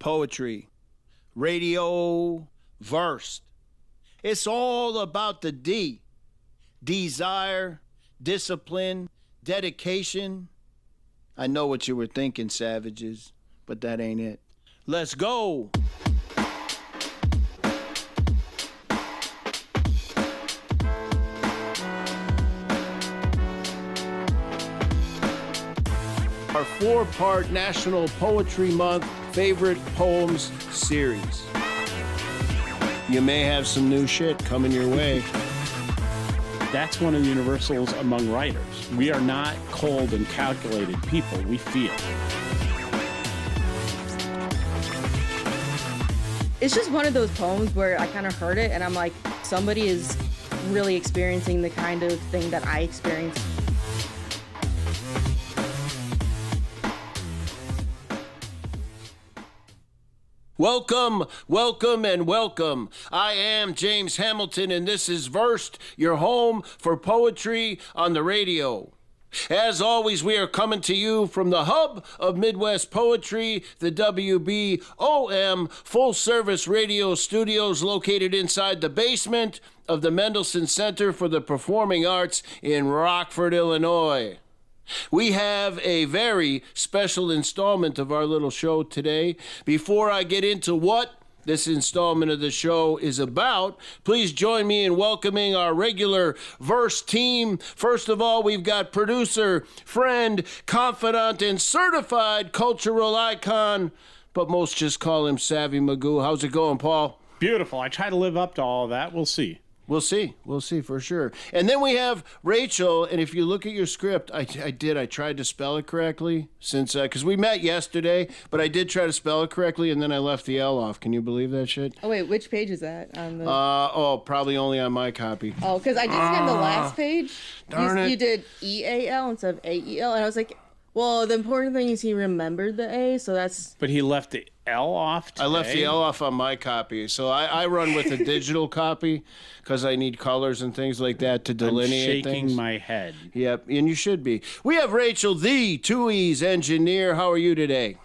poetry, radio, verse. It's all about the D. Desire, discipline, dedication. I know what you were thinking, savages, but that ain't it. Let's go. Our 4-part National Poetry Month Favorite Poems series. You may have some new shit coming your way. That's one of the universals among writers. We are not cold and calculated people. We feel. It's just one of those poems where I kind of heard it and I'm like, somebody is really experiencing the kind of thing that I experienced. Welcome, welcome, and welcome. I am James Hamilton, and this is Versed, your home for poetry on the radio. As always, we are coming to you from the hub of Midwest poetry, the WBOM full-service radio studios located inside the basement of the Mendelssohn Center for the Performing Arts in Rockford, Illinois. We have a very special installment of our little show today. Before I get into what this installment of the show is about, please join me in welcoming our regular verse team. First of all, we've got producer, friend, confidant, and certified cultural icon, but most just call him Savvy Magoo. How's it going, Paul? Beautiful. I try to live up to all of that. We'll see. We'll see. We'll see for sure. And then we have Rachel, and if you look at your script, I tried to spell it correctly since, because we met yesterday, but I did try to spell it correctly, and then I left the L off. Can you believe that shit? Oh, wait, which page is that? On the... Probably only on my copy. Oh, because I did see on the last page, darn it. You did E-A-L instead of A-E-L, and I was like, well, the important thing is he remembered the A, so that's... But he left the L off today? I left the L off on my copy, so I run with a digital copy because I need colors and things like that to delineate things. I'm shaking my head. Yep, and you should be. We have Rachel, the 2E's engineer. How are you today?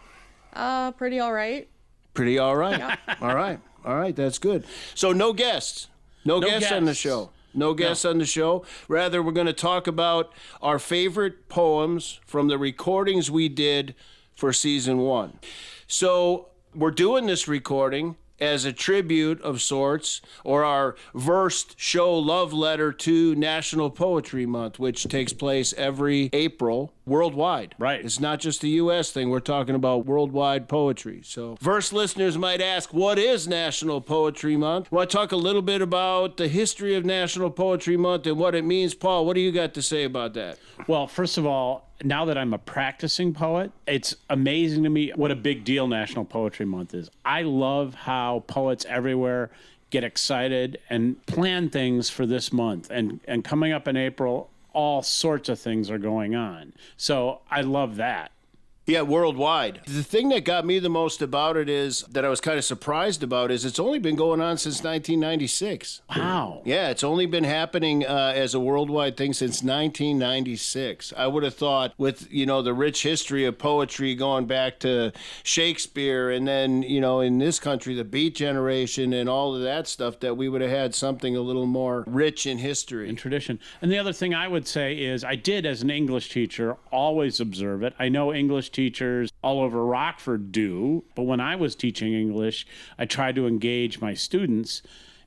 Pretty all right. Pretty all right. Yeah. All right, that's good. So no guests. No guests on the show. No guests on the show. Rather, we're going to talk about our favorite poems from the recordings we did for season 1. So we're doing this recording as a tribute of sorts, or our versed show love letter to National Poetry Month, which takes place every April worldwide. Right. It's not just a U.S. thing. We're talking about worldwide poetry. So verse listeners might ask, what is National Poetry Month? Want to talk a little bit about the history of National Poetry Month and what it means? Paul, what do you got to say about that? Well, first of all, now that I'm a practicing poet, it's amazing to me what a big deal National Poetry Month is. I love how poets everywhere get excited and plan things for this month. And coming up in April, all sorts of things are going on. So I love that. Yeah, worldwide. The thing that got me the most about it is that I was kind of surprised about is it's only been going on since 1996. Wow. Yeah, it's only been happening as a worldwide thing since 1996. I would have thought with, the rich history of poetry going back to Shakespeare and then, in this country, the Beat Generation and all of that stuff, that we would have had something a little more rich in history. In tradition. And the other thing I would say is I did, as an English teacher, always observe it. I know English teachers all over Rockford do, but when I was teaching English, I tried to engage my students.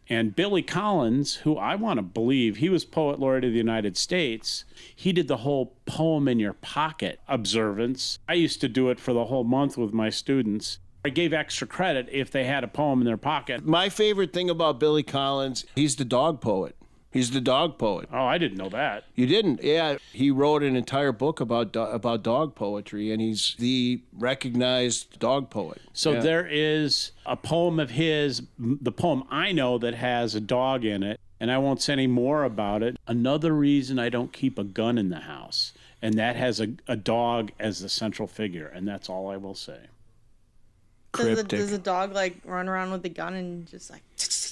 And Billy Collins, who I want to believe, he was Poet Laureate of the United States. He did the whole poem in your pocket observance. I used to do it for the whole month with my students. I gave extra credit if they had a poem in their pocket. My favorite thing about Billy Collins, he's the dog poet. He's the dog poet. Oh, I didn't know that. You didn't? Yeah. He wrote an entire book about dog poetry, and he's the recognized dog poet. So there is a poem of his, the poem I know, that has a dog in it, and I won't say any more about it. Another reason I don't keep a gun in the house, and that has a dog as the central figure, and that's all I will say. Does the dog, run around with the gun and just,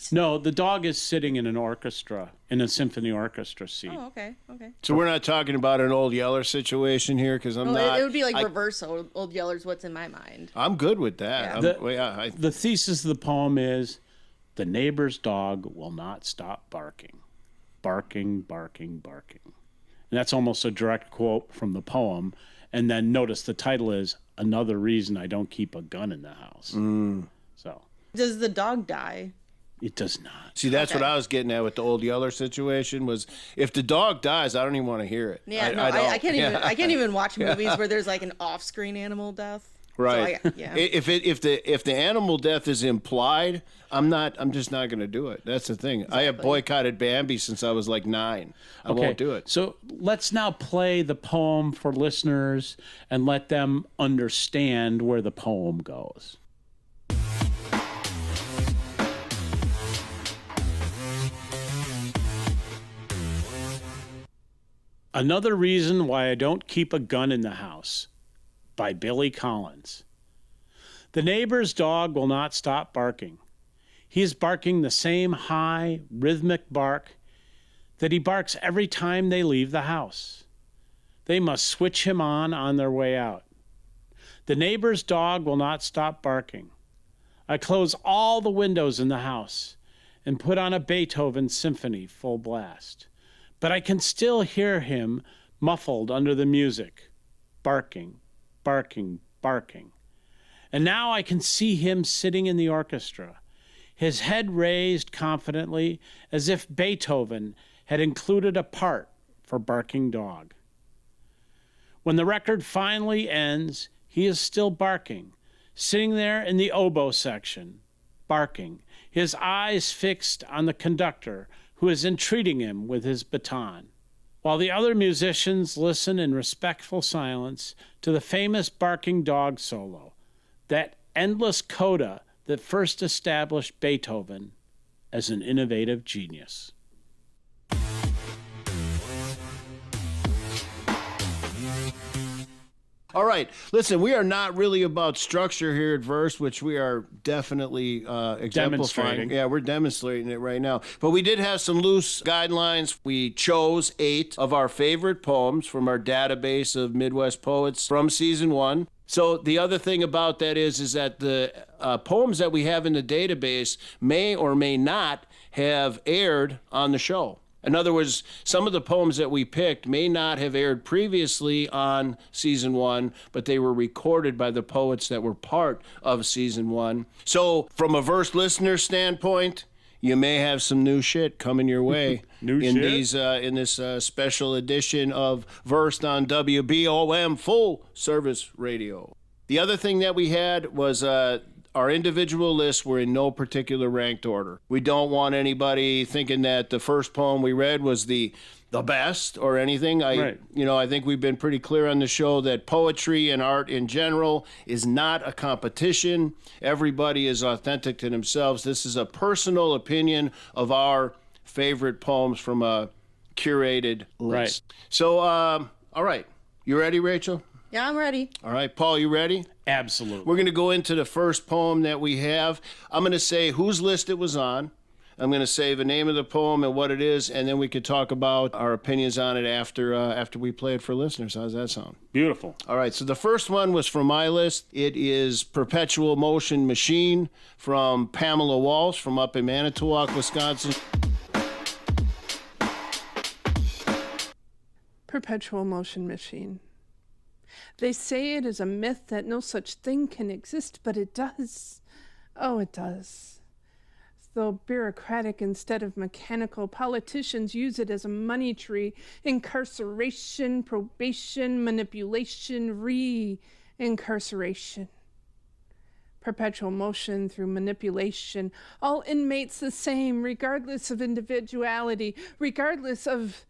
seat? No, the dog is sitting in an orchestra, in a symphony orchestra seat. Oh, okay. So we're not talking about an Old Yeller situation here, because I'm Well, not. it would be like reverse Old Yeller's What's in My Mind. I'm good with that. Yeah. The thesis of the poem is, the neighbor's dog will not stop barking. Barking, barking, barking. And that's almost a direct quote from the poem. And then notice the title is Another Reason I Don't Keep a Gun in the House. So Does the dog die? it does not. See, that's what I was getting at with the Old Yeller situation. Was if the dog dies, I don't even want to hear it. Yeah, I can't even. I can't even watch movies where there's like an off-screen animal death. Right. So yeah. If the animal death is implied, I'm just not going to do it. That's the thing. Exactly. I have boycotted Bambi since I was like 9. I won't do it. So let's now play the poem for listeners and let them understand where the poem goes. Another Reason Why I Don't Keep a Gun in the House by Billy Collins. The neighbor's dog will not stop barking. He is barking the same high, rhythmic bark that he barks every time they leave the house. They must switch him on their way out. The neighbor's dog will not stop barking. I close all the windows in the house and put on a Beethoven symphony full blast. But I can still hear him muffled under the music, barking, barking, barking. And now I can see him sitting in the orchestra, his head raised confidently as if Beethoven had included a part for Barking Dog. When the record finally ends, he is still barking, sitting there in the oboe section, barking, his eyes fixed on the conductor who is entreating him with his baton, while the other musicians listen in respectful silence to the famous Barking Dog solo, that endless coda that first established Beethoven as an innovative genius. All right. Listen, we are not really about structure here at Verse, which we are definitely exemplifying. Demonstrating. Yeah, we're demonstrating it right now. But we did have some loose guidelines. We chose 8 of our favorite poems from our database of Midwest poets from season 1. So the other thing about that is that the poems that we have in the database may or may not have aired on the show. In other words, some of the poems that we picked may not have aired previously on season 1, but they were recorded by the poets that were part of season 1. So from a Verse listener standpoint, you may have some new shit coming your way in this special edition of Versed on WBOM Full Service Radio. The other thing that we had was our individual lists were in no particular ranked order. We don't want anybody thinking that the first poem we read was the best or anything. I think we've been pretty clear on the show that poetry and art in general is not a competition. Everybody is authentic to themselves. This is a personal opinion of our favorite poems from a curated list. Right. So, all right. You ready, Rachel? Yeah, I'm ready. All right. Paul, you ready? Absolutely. We're going to go into the first poem that we have. I'm going to say whose list it was on. I'm going to say the name of the poem and what it is, and then we could talk about our opinions on it after we play it for listeners. How's that sound? Beautiful. All right, so the first one was from my list. It is Perpetual Motion Machine from Pamela Walsh from up in Manitowoc, Wisconsin. Perpetual Motion Machine. They say it is a myth that no such thing can exist, but it does. Oh, it does. Though bureaucratic instead of mechanical, politicians use it as a money tree. Incarceration, probation, manipulation, re-incarceration. Perpetual motion through manipulation. All inmates the same, regardless of individuality, regardless of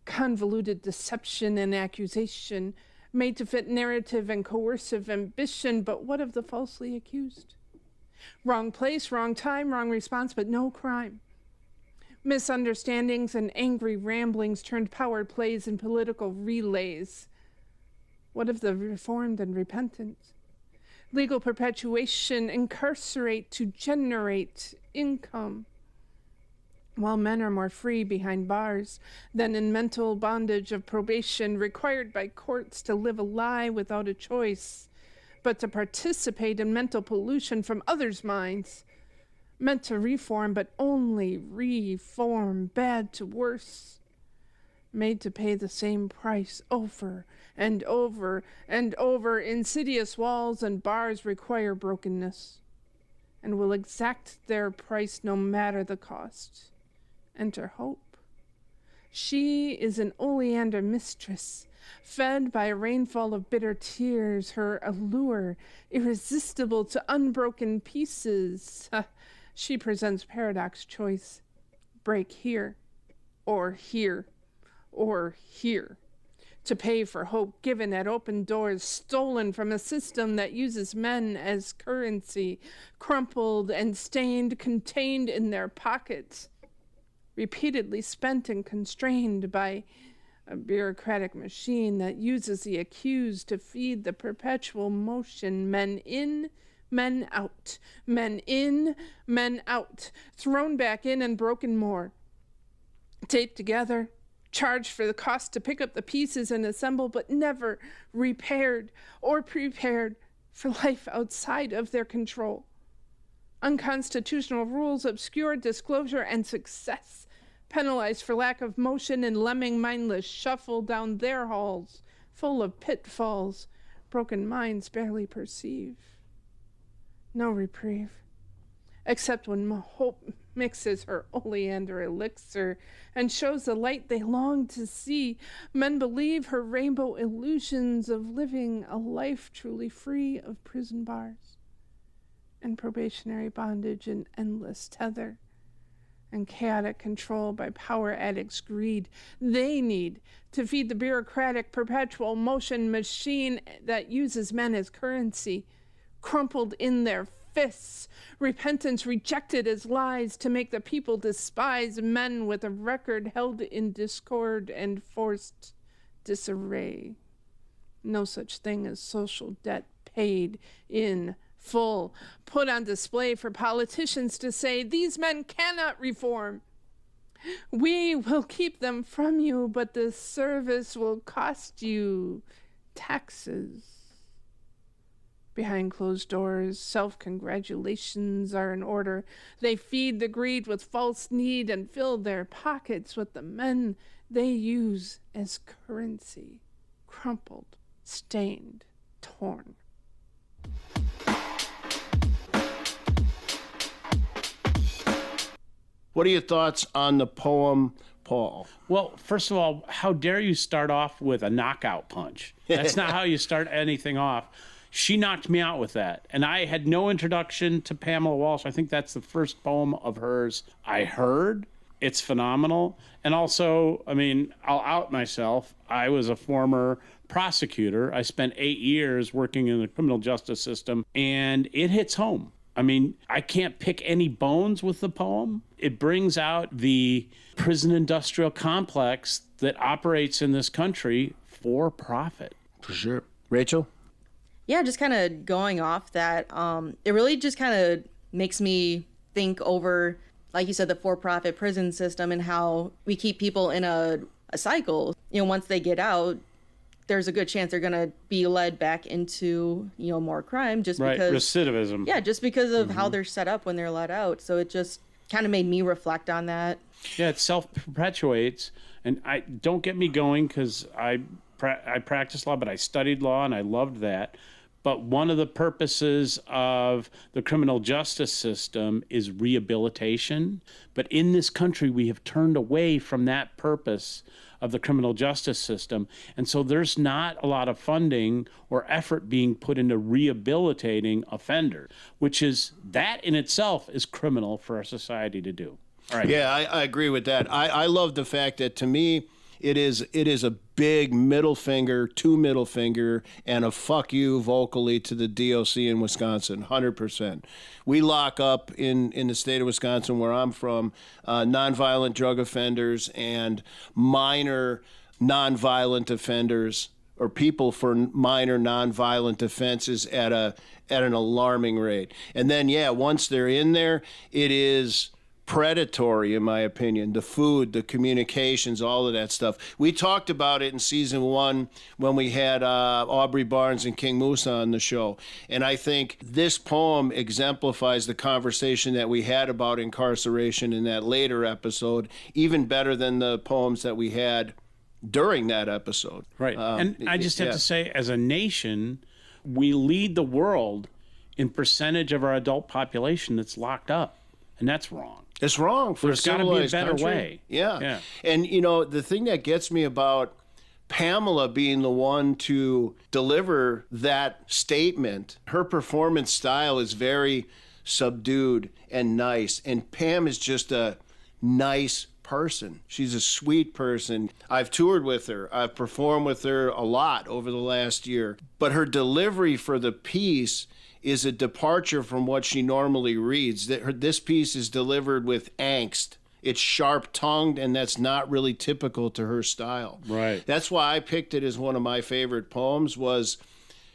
convoluted deception and accusation, made to fit narrative and coercive ambition. But what of the falsely accused? Wrong place, wrong time, wrong response, but no crime. Misunderstandings and angry ramblings turned power plays and political relays. What of the reformed and repentant? Legal perpetuation, incarcerate to generate income. while men are more free behind bars than in mental bondage of probation, required by courts to live a lie without a choice, but to participate in mental pollution from others' minds, meant to reform, but only reform, bad to worse, made to pay the same price over and over and over. Insidious walls and bars require brokenness, and will exact their price no matter the cost. Enter hope. She is an oleander mistress, fed by a rainfall of bitter tears, her allure irresistible to unbroken pieces. She presents paradox choice. Break here, or here, or here, to pay for hope given at open doors, stolen from a system that uses men as currency, crumpled and stained, contained in their pockets, repeatedly spent and constrained by a bureaucratic machine that uses the accused to feed the perpetual motion. Men in, men out, men in, men out, thrown back in and broken more, taped together, charged for the cost to pick up the pieces and assemble, but never repaired or prepared for life outside of their control. Unconstitutional rules obscure disclosure and success, penalized for lack of motion, and lemming mindless shuffle down their halls, full of pitfalls broken minds barely perceive. No reprieve, except when hope mixes her oleander elixir and shows the light they long to see. Men believe her rainbow illusions of living a life truly free of prison bars and probationary bondage and endless tether and chaotic control by power addicts' greed. They need to feed the bureaucratic perpetual motion machine that uses men as currency, crumpled in their fists, repentance rejected as lies to make the people despise men with a record held in discord and forced disarray. No such thing as social debt paid in full, put on display for politicians to say, these men cannot reform. We will keep them from you, but the service will cost you taxes. Behind closed doors, self-congratulations are in order. They feed the greed with false need and fill their pockets with the men they use as currency, crumpled, stained, torn. What are your thoughts on the poem, Paul? Well, first of all, how dare you start off with a knockout punch? That's not how you start anything off. She knocked me out with that. And I had no introduction to Pamela Walsh. I think that's the first poem of hers I heard. It's phenomenal. And also, I mean, I'll out myself. I was a former prosecutor. I spent 8 years working in the criminal justice system, and it hits home. I mean, I can't pick any bones with the poem. It brings out the prison industrial complex that operates in this country for profit. For sure. Rachel? Yeah, just kind of going off that, it really just kind of makes me think over, like you said, the for-profit prison system and how we keep people in a cycle. You know, once they get out, there's a good chance they're going to be led back into, you know, more crime just because... Recidivism. Yeah, just because of how they're set up when they're let out. So it just kind of made me reflect on that. Yeah, it self-perpetuates. And I don't get me going because I practiced law, but I studied law and I loved that. But one of the purposes of the criminal justice system is rehabilitation. But in this country, we have turned away from that purpose of the criminal justice system. And so there's not a lot of funding or effort being put into rehabilitating offenders, which is, that in itself is criminal for our society to do. All right. Yeah, I agree with that. I love the fact that, to me, it is a big middle finger, two middle finger, and a fuck you vocally to the DOC in Wisconsin, 100%. We lock up in the state of Wisconsin, where I'm from, nonviolent drug offenders and minor nonviolent offenders, or people for minor nonviolent offenses at an alarming rate. And then, yeah, once they're in there, it is predatory, in my opinion. The food, the communications, all of that stuff. We talked about it in season 1 when we had Aubrey Barnes and King Musa on the show. And I think this poem exemplifies the conversation that we had about incarceration in that later episode, even better than the poems that we had during that episode. Right. And I just have to say, as a nation, we lead the world in percentage of our adult population that's locked up. And that's wrong. It's wrong for There's a civilized gotta be a better country. way. Yeah. And, you know, the thing that gets me about Pamela being the one to deliver that statement, her performance style is very subdued and nice. And Pam is just a nice person. She's a sweet person. I've toured with her. I've performed with her a lot over the last year. But her delivery for the piece is a departure from what she normally reads. This piece is delivered with angst. It's sharp-tongued, and that's not really typical to her style. Right. That's why I picked it as one of my favorite poems, was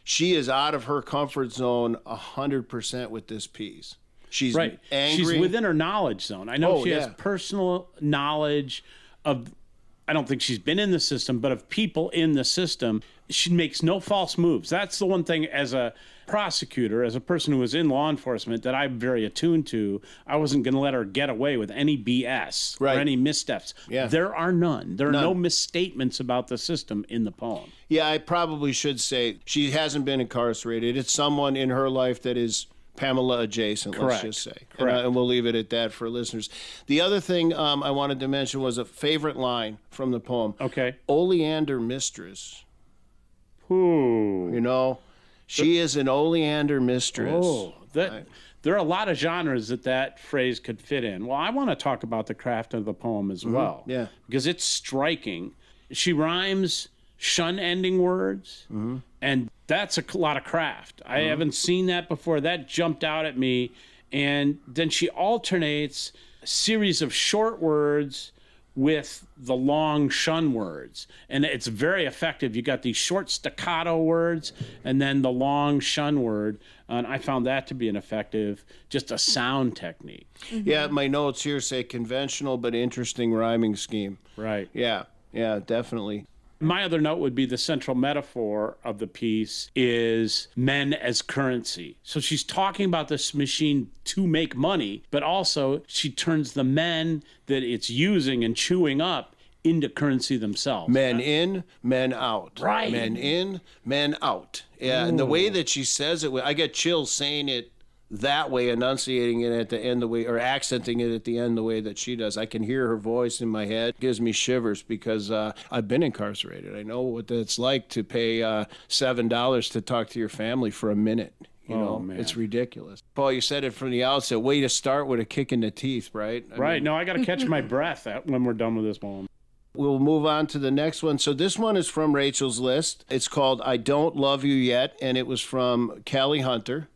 she is out of her comfort zone 100% with this piece. She's right. angry. She's within her knowledge zone. I know she has yeah. personal knowledge of, I don't think she's been in the system, but of people in the system. She makes no false moves. That's the one thing, as a prosecutor, as a person who was in law enforcement, that I'm very attuned to. I wasn't going to let her get away with any BS or any missteps. Yeah. There are none. There are no misstatements about the system in the poem. Yeah, I probably should say she hasn't been incarcerated. It's someone in her life that is Pamela adjacent, Correct. let's just say. Correct. And we'll leave it at that for listeners. The other thing I wanted to mention was a favorite line from the poem. Okay. Oleander mistress. Ooh. You know, she is an oleander mistress. Oh, there are a lot of genres that phrase could fit in. Well, I want to talk about the craft of the poem as well. Yeah. Because it's striking. She rhymes shun-ending words, and that's a lot of craft. I haven't seen that before. That jumped out at me. And then she alternates a series of short words with the long shun words. And it's very effective. You got these short staccato words and then the long shun word. And I found that to be an effective, just a sound technique. Yeah, my notes here say conventional but interesting rhyming scheme. Right. Yeah, definitely. My other note would be the central metaphor of the piece is men as currency. So she's talking about this machine to make money, but also she turns the men that it's using and chewing up into currency themselves. Men in, men out. Right. Men in, men out. Yeah, and the way that she says it, I get chills saying it that way, enunciating it at the end the way, or accenting it at the end the way that she does. I can hear her voice in my head. It gives me shivers because I've been incarcerated. I know what it's like to pay $7 to talk to your family for a minute. You know, man. It's ridiculous. Paul, you said it from the outset. Way to start with a kick in the teeth, right? Right. No, I got to catch my breath when we're done with this poem. We'll move on to the next one. So this one is from Rachel's list. It's called I Don't Love You Yet, and it was from Callie Hunter.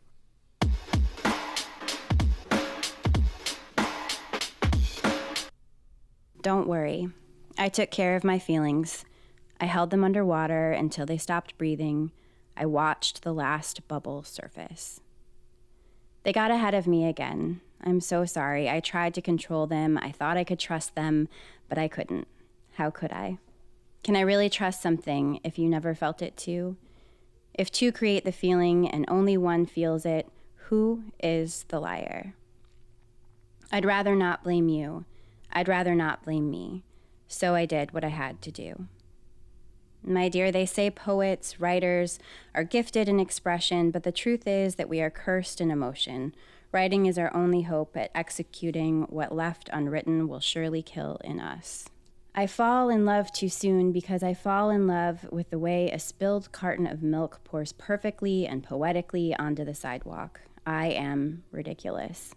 Don't worry. I took care of my feelings. I held them underwater until they stopped breathing. I watched the last bubble surface. They got ahead of me again. I'm so sorry. I tried to control them. I thought I could trust them, but I couldn't. How could I? Can I really trust something if you never felt it too? If two create the feeling and only one feels it, who is the liar? I'd rather not blame you. I'd rather not blame me. So I did what I had to do. My dear, they say poets, writers are gifted in expression, but the truth is that we are cursed in emotion. Writing is our only hope at executing what left unwritten will surely kill in us. I fall in love too soon because I fall in love with the way a spilled carton of milk pours perfectly and poetically onto the sidewalk. I am ridiculous.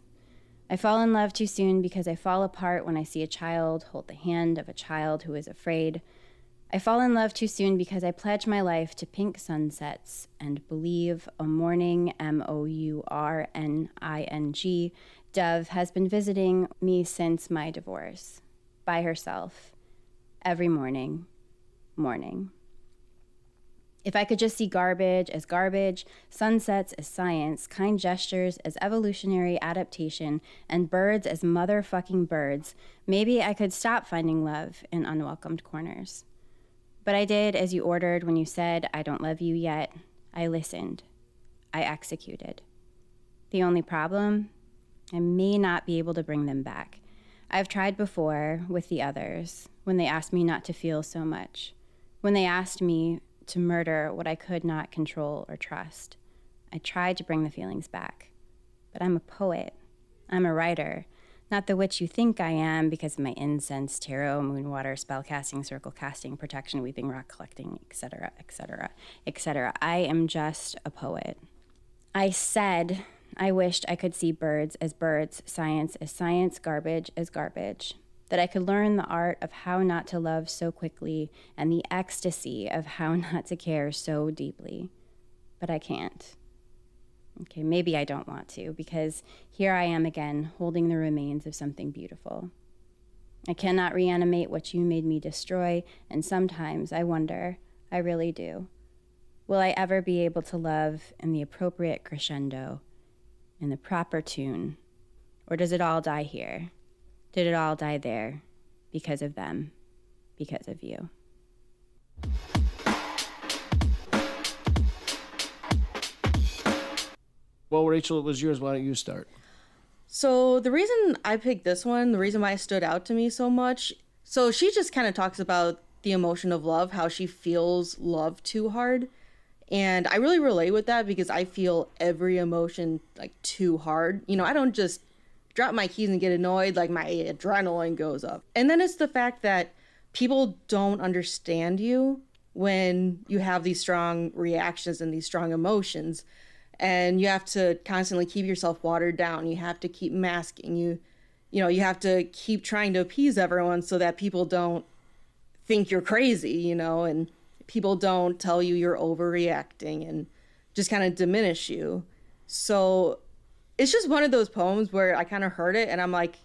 I fall in love too soon because I fall apart when I see a child hold the hand of a child who is afraid. I fall in love too soon because I pledge my life to pink sunsets and believe a morning, mourning, dove has been visiting me since my divorce, by herself, every morning. If I could just see garbage as garbage, sunsets as science, kind gestures as evolutionary adaptation, and birds as motherfucking birds, maybe I could stop finding love in unwelcomed corners. But I did as you ordered when you said, I don't love you yet. I listened. I executed. The only problem? I may not be able to bring them back. I've tried before with the others, when they asked me not to feel so much, when they asked me to murder what I could not control or trust. I tried to bring the feelings back. But I'm a poet. I'm a writer. Not the witch you think I am because of my incense, tarot, moon water, spell casting, circle casting, protection, weeping, rock collecting, etc., etc., etc. I am just a poet. I said I wished I could see birds as birds, science as science, garbage as garbage. That I could learn the art of how not to love so quickly and the ecstasy of how not to care so deeply. But I can't. Okay, maybe I don't want to, because here I am again, holding the remains of something beautiful. I cannot reanimate what you made me destroy, and sometimes I wonder, I really do, will I ever be able to love in the appropriate crescendo, in the proper tune, or does it all die here? Did it all die there because of them, because of you? Well, Rachel, it was yours. Why don't you start? So the reason I picked this one, the reason why it stood out to me so much, so she just kind of talks about the emotion of love, how she feels love too hard. And I really relate with that because I feel every emotion like too hard. You know, I don't just drop my keys and get annoyed, like my adrenaline goes up. And then it's the fact that people don't understand you when you have these strong reactions and these strong emotions. And you have to constantly keep yourself watered down. You have to keep masking. You have to keep trying to appease everyone so that people don't think you're crazy, you know, and people don't tell you you're overreacting and just kind of diminish you. So it's just one of those poems where I kind of heard it and I'm like,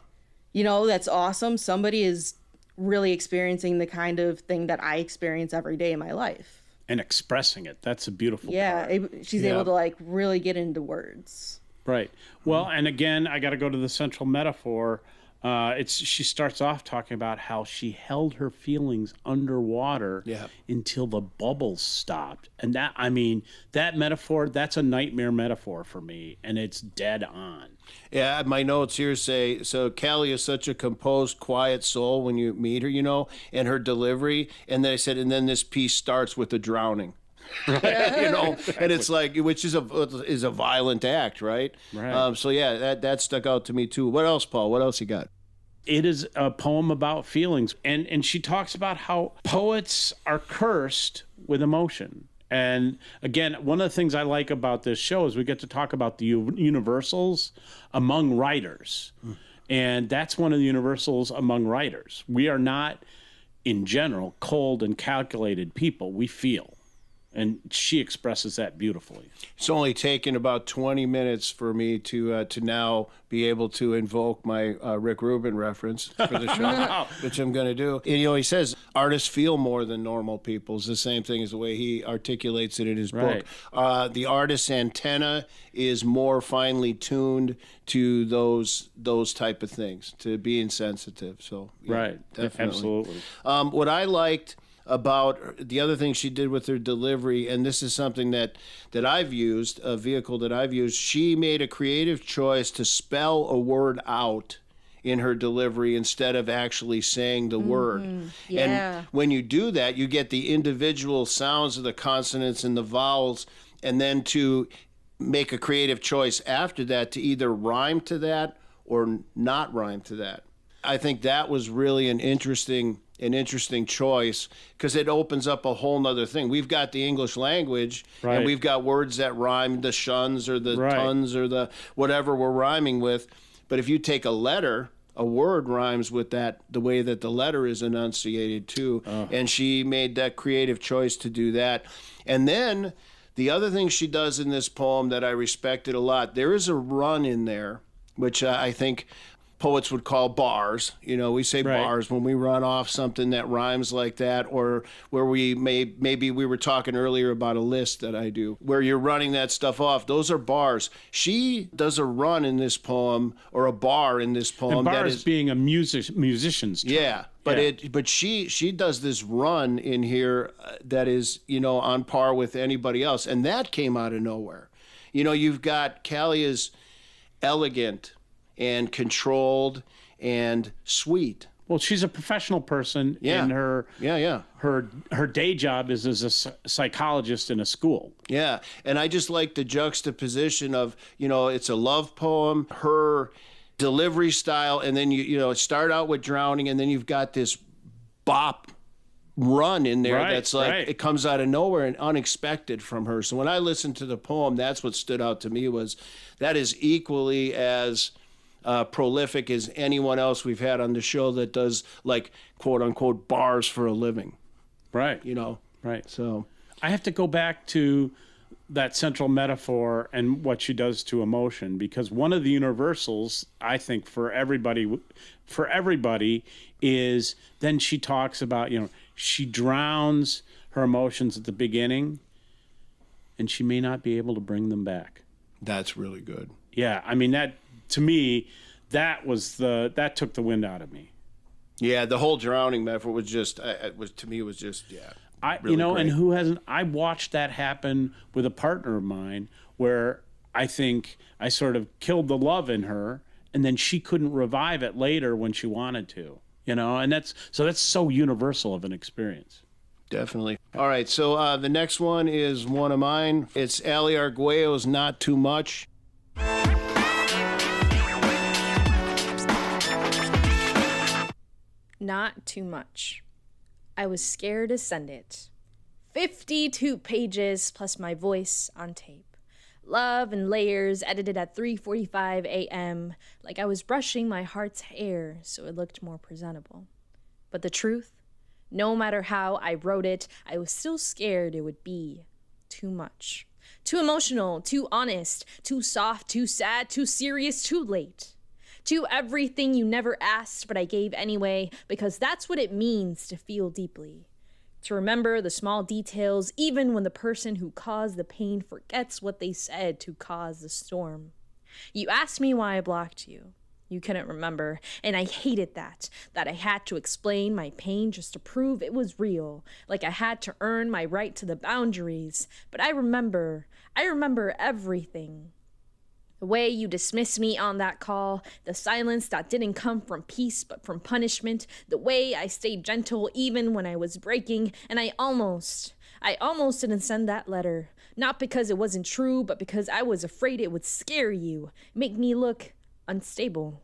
you know, that's awesome. Somebody is really experiencing the kind of thing that I experience every day in my life. And expressing it. That's a beautiful part. She's able to like really get into words. Right. Well, and again, I got to go to the central metaphor. She starts off talking about how she held her feelings underwater until the bubbles stopped. And that metaphor, that's a nightmare metaphor for me. And it's dead on. Yeah, my notes here say, so Callie is such a composed, quiet soul when you meet her, you know, and her delivery. And then I said, and then this piece starts with a drowning. Right. You know, and it's like, which is a violent act, right? Right. So yeah, that stuck out to me too. What else, Paul? What else you got? It is a poem about feelings, and she talks about how poets are cursed with emotion. And again, one of the things I like about this show is we get to talk about the universals among writers. And that's one of the universals among writers. We are not, in general, cold and calculated people. We feel. And she expresses that beautifully. It's only taken about 20 minutes for me to now be able to invoke my Rick Rubin reference for the show, which I'm going to do. And, you know, he says artists feel more than normal people. It's the same thing as the way he articulates it in his book. The artist's antenna is more finely tuned to those type of things, to being sensitive. So, yeah, right, definitely. Absolutely. What I liked about the other thing she did with her delivery, and this is something that I've used, a vehicle that I've used, she made a creative choice to spell a word out in her delivery instead of actually saying the word. Yeah. And when you do that, you get the individual sounds of the consonants and the vowels, and then to make a creative choice after that to either rhyme to that or not rhyme to that. I think that was really an interesting choice because it opens up a whole nother thing. We've got the English language and we've got words that rhyme, the shuns or the tons or the whatever we're rhyming with. But if you take a letter, a word rhymes with that, the way that the letter is enunciated too. And she made that creative choice to do that. And then the other thing she does in this poem that I respected a lot, there is a run in there, which I think poets would call bars. You know, we say Right. bars when we run off something that rhymes like that, or where maybe we were talking earlier about a list that I do, where you're running that stuff off. Those are bars. She does a run in this poem, or a bar in this poem. And bar that is being a musician's term. yeah, but Yeah. but she does this run in here that is, you know, on par with anybody else, and that came out of nowhere. You know, you've got Callie is elegant and controlled and sweet. Well, she's a professional person, Yeah. and her Yeah. her day job is as a psychologist in a school. Yeah, and I just like the juxtaposition of, you know, it's a love poem, her delivery style, and then you know, start out with drowning, and then you've got this bop run in there Right, that's like right. it comes out of nowhere and unexpected from her. So when I listened to the poem, that's what stood out to me, was that is equally as prolific as anyone else we've had on the show that does, like, quote unquote bars for a living, Right. you know. Right. So I have to go back to that central metaphor and what she does to emotion, because one of the universals, I think, for everybody is, then she talks about, you know, she drowns her emotions at the beginning and she may not be able to bring them back. that's really good. Yeah, I mean, that, to me, that took the wind out of me. Yeah, the whole drowning metaphor was just, it was, to me, it was just, yeah. You know, great. and who hasn't? I watched that happen with a partner of mine, where I think I sort of killed the love in her, and then she couldn't revive it later when she wanted to. You know, and that's so universal of an experience. Definitely. All right, so the next one is one of mine. It's Ali Arguello's Not Too Much. Not too much. I was scared to send it. 52 pages plus my voice on tape. Love and layers edited at 3:45 a.m. like I was brushing my heart's hair so it looked more presentable. But the truth, no matter how I wrote it, I was still scared it would be too much. Too emotional, too honest, too soft, too sad, too serious, too late. To everything you never asked, but I gave anyway, because that's what it means to feel deeply. To remember the small details, even when the person who caused the pain forgets what they said to cause the storm. You asked me why I blocked you. You couldn't remember, and I hated that I had to explain my pain just to prove it was real, like I had to earn my right to the boundaries. But I remember everything. The way you dismissed me on that call, the silence that didn't come from peace but from punishment, the way I stayed gentle even when I was breaking, and I almost didn't send that letter. Not because it wasn't true, but because I was afraid it would scare you, make me look unstable,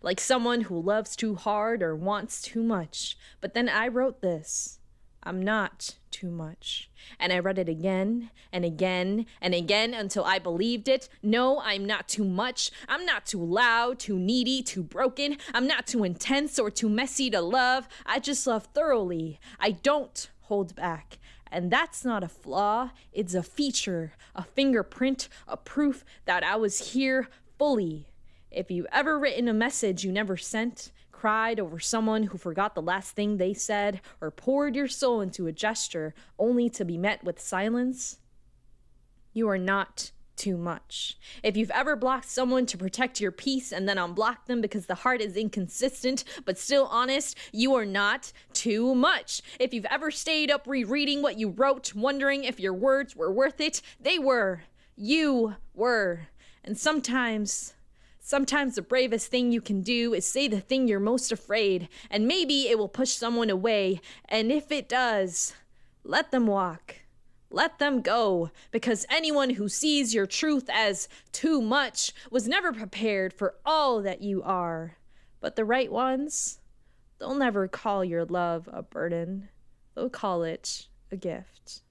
like someone who loves too hard or wants too much. But then I wrote this. I'm not too much. And I read it again and again and again until I believed it. No, I'm not too much. I'm not too loud, too needy, too broken. I'm not too intense or too messy to love. I just love thoroughly. I don't hold back. And that's not a flaw. It's a feature, a fingerprint, a proof that I was here fully. If you've ever written a message you never sent, cried over someone who forgot the last thing they said, or poured your soul into a gesture only to be met with silence, you are not too much. If you've ever blocked someone to protect your peace and then unblocked them because the heart is inconsistent but still honest, you are not too much. If you've ever stayed up rereading what you wrote, wondering if your words were worth it, they were. You were. And sometimes the bravest thing you can do is say the thing you're most afraid, and maybe it will push someone away. And if it does, let them walk. Let them go, because anyone who sees your truth as too much was never prepared for all that you are. But the right ones, they'll never call your love a burden. They'll call it a gift.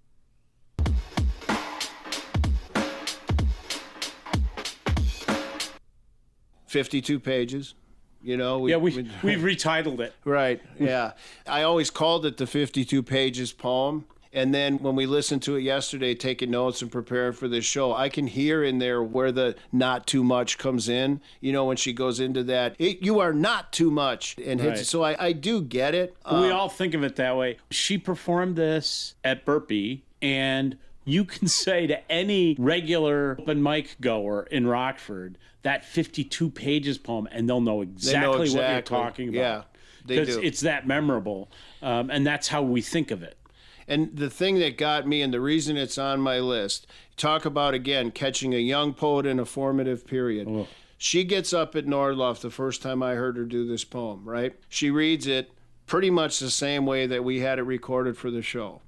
"52 pages. You know, We've retitled it. Right, yeah. I always called it the 52 pages poem. And then when we listened to it yesterday, taking notes and preparing for this show, I can hear in there where the not too much comes in. You know, when she goes into that, you are not too much. And hits Right. it. So I do get it. We all think of it that way. She performed this at Burpee, and you can say to any regular open mic goer in Rockford that 52 pages poem, and they'll know exactly what you're exactly. talking about. Yeah, they do. It's that memorable, and that's how we think of it. And the thing that got me, and the reason it's on my list, talk about, again, catching a young poet in a formative period. Oh. She gets up at Nordloff the first time I heard her do this poem, right? She reads it pretty much the same way that we had it recorded for the show.